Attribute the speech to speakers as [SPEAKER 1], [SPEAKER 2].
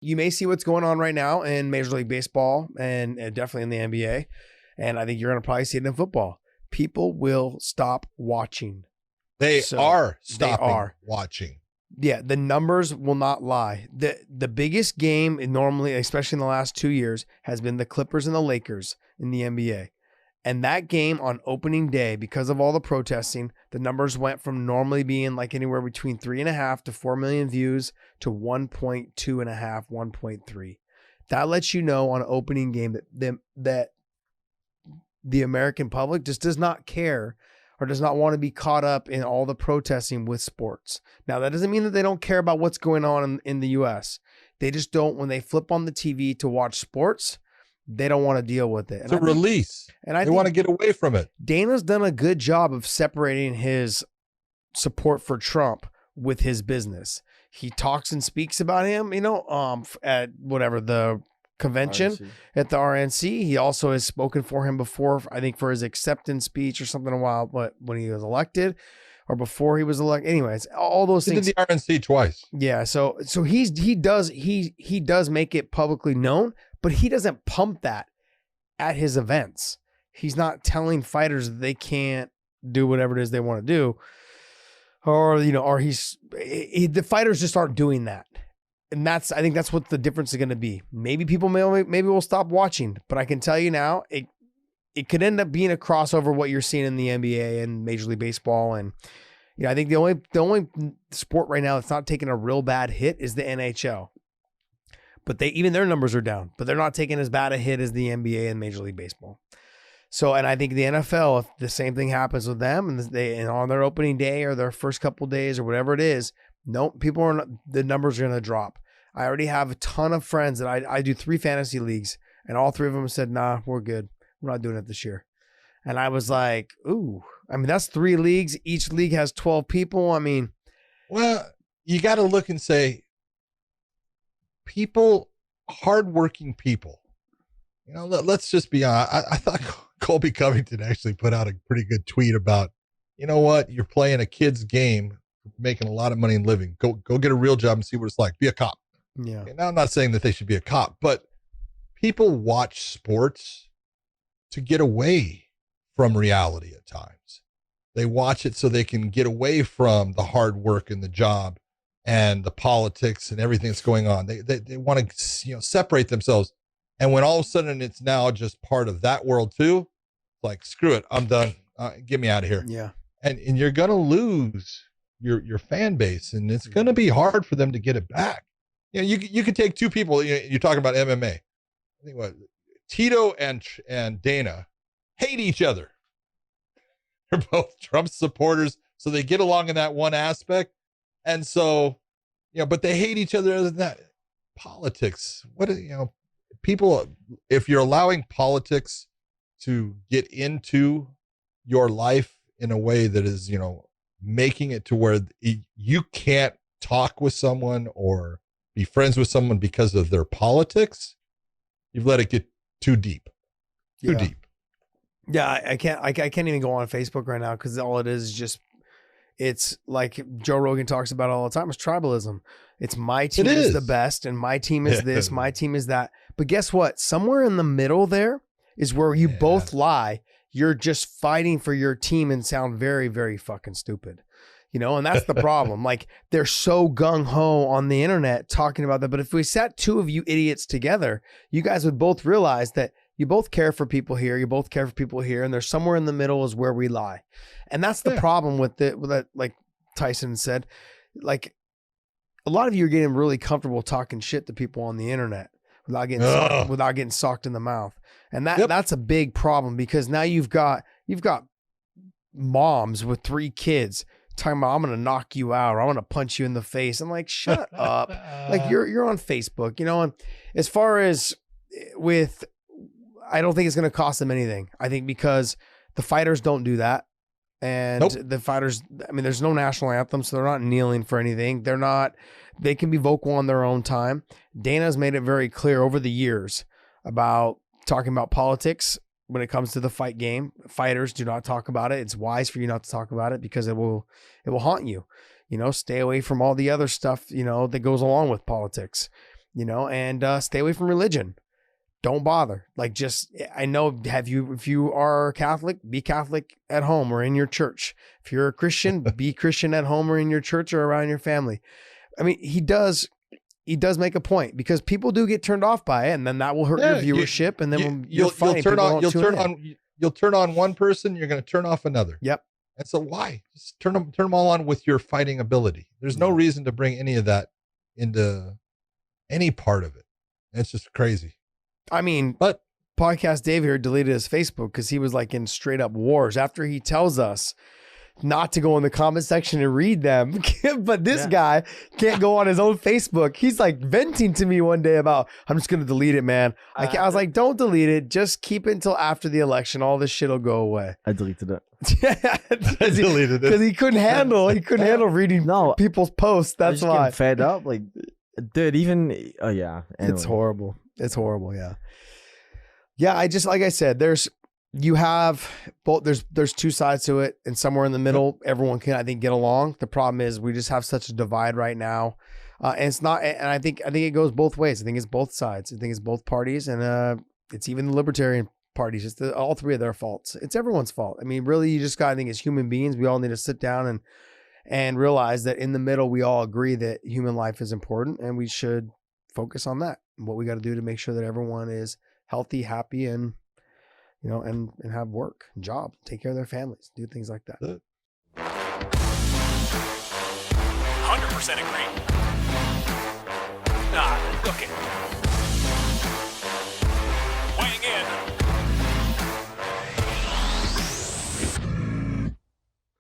[SPEAKER 1] you may see what's going on right now in Major League Baseball and definitely in the NBA. And I think you're going to probably see it in football. People will stop watching.
[SPEAKER 2] They are stopping watching.
[SPEAKER 1] Yeah, the numbers will not lie. The biggest game normally, especially in the last 2 years, has been the Clippers and the Lakers in the NBA. And that game on opening day, because of all the protesting, the numbers went from normally being like anywhere between 3.5 to 4 million views to 1.2.5, 1.3. That lets you know on opening game that the American public just does not care or does not want to be caught up in all the protesting with sports. Now, that doesn't mean that they don't care about what's going on in the U.S. They just don't, when they flip on the TV to watch sports, they don't want to deal with it.
[SPEAKER 2] It's a release. And they want to get away from it.
[SPEAKER 1] Dana's done a good job of separating his support for Trump with his business. He talks and speaks about him, at whatever the convention at the RNC. He also has spoken for him before, I think for his acceptance speech or something but when he was elected or before he was elected. Anyways, all those things.
[SPEAKER 2] He did the RNC twice.
[SPEAKER 1] Yeah. So he does make it publicly known, but he doesn't pump that at his events. He's not telling fighters that they can't do whatever it is they want to do. The fighters just aren't doing that. And I think that's what the difference is going to be. Maybe people maybe will stop watching, but I can tell you now, it could end up being a crossover what you're seeing in the NBA and Major League Baseball. And I think the only sport right now that's not taking a real bad hit is the NHL. But even their numbers are down, but they're not taking as bad a hit as the NBA and Major League Baseball. So, and I think the NFL, if the same thing happens with them and on their opening day or their first couple days or whatever it is, the numbers are going to drop. I already have a ton of friends that I do 3 fantasy leagues, and all 3 of them said, nah, we're good. We're not doing it this year. And I was like, ooh, that's 3 leagues. Each league has 12 people.
[SPEAKER 2] Well, you got to look and say, hardworking people, let's just be honest. I thought Colby Covington actually put out a pretty good tweet about, you know what, you're playing a kid's game, making a lot of money and living. Go get a real job and see what it's like. Be a cop.
[SPEAKER 1] Yeah.
[SPEAKER 2] Now, I'm not saying that they should be a cop, but people watch sports to get away from reality at times. They watch it so they can get away from the hard work and the job and the politics and everything that's going on. They want to, separate themselves. And when all of a sudden it's now just part of that world too, like, screw it, I'm done. Get me out of here.
[SPEAKER 1] Yeah.
[SPEAKER 2] And you're going to lose your fan base, and it's going to be hard for them to get it back. You could take 2 people. You're talking about MMA. I think Tito and Dana hate each other. They're both Trump supporters, so they get along in that one aspect. And so, but they hate each other other than that. Politics. People, if you're allowing politics to get into your life in a way that is, making it to where you can't talk with someone or be friends with someone because of their politics, you've let it get too deep. Too deep.
[SPEAKER 1] Yeah, I can't even go on Facebook right now because all it is just, it's like Joe Rogan talks about all the time. It's tribalism. It's my team is the best and my team is this, my team is that. But guess what? Somewhere in the middle there is where you both lie. You're just fighting for your team and sound very, very fucking stupid. And that's the problem. Like, they're so gung-ho on the internet talking about that. But if we sat 2 of you idiots together, you guys would both realize that you both care for people here. You both care for people here. And there's somewhere in the middle is where we lie. And that's the problem with that, like Tyson said, like, a lot of you are getting really comfortable talking shit to people on the internet without getting socked in the mouth. And that's a big problem, because now you've got moms with 3 kids talking about, I'm going to knock you out or I'm going to punch you in the face. I'm like, shut up. Like, you're on Facebook, and as far as with, I don't think it's going to cost them anything. I think because the fighters don't do that. And the fighters, there's no national anthem, so they're not kneeling for anything. They can be vocal on their own time. Dana's made it very clear over the years about talking about politics when it comes to the fight game. Fighters do not talk about it. It's wise for you not to talk about it because it will haunt you. Stay away from all the other stuff, that goes along with politics. and stay away from religion. Don't bother. Like, just, I know, if you are Catholic, be Catholic at home or in your church. If you're a Christian, be Christian at home or in your church or around your family. I mean, he does make a point, because people do get turned off by it, and then that will hurt your viewership. And then you'll
[SPEAKER 2] turn on one person, you're going to turn off another.
[SPEAKER 1] Yep.
[SPEAKER 2] And so why? Just turn them all on with your fighting ability. There's no reason to bring any of that into any part of it. It's just crazy.
[SPEAKER 1] I mean,
[SPEAKER 2] but
[SPEAKER 1] Podcast Dave here deleted his Facebook because he was like in straight up wars after he tells us not to go in the comment section and read them. But this guy can't go on his own Facebook. He's like venting to me one day about, I'm just going to delete it, man. I was like, don't delete it. Just keep it until after the election. All this shit will go away.
[SPEAKER 3] I deleted it.
[SPEAKER 2] I deleted it
[SPEAKER 1] because he couldn't handle reading people's posts. That's why.
[SPEAKER 3] I'm fed up. Like, dude, even, oh yeah. Anyway.
[SPEAKER 1] It's horrible. It's horrible. Yeah. Yeah. Like I said, you have both, there's two sides to it, and somewhere in the middle, everyone can, I think, get along. The problem is we just have such a divide right now. And it's not, and I think it goes both ways. I think it's both sides. I think it's both parties, and it's even the libertarian parties. It's all three of their faults. It's everyone's fault. I mean, really, you just got, I think, as human beings, we all need to sit down and realize that in the middle, we all agree that human life is important, and we should focus on that. And what we got to do to make sure that everyone is healthy, happy, and and have work, job, take care of their families, do things like that.
[SPEAKER 4] 100% agree. Okay.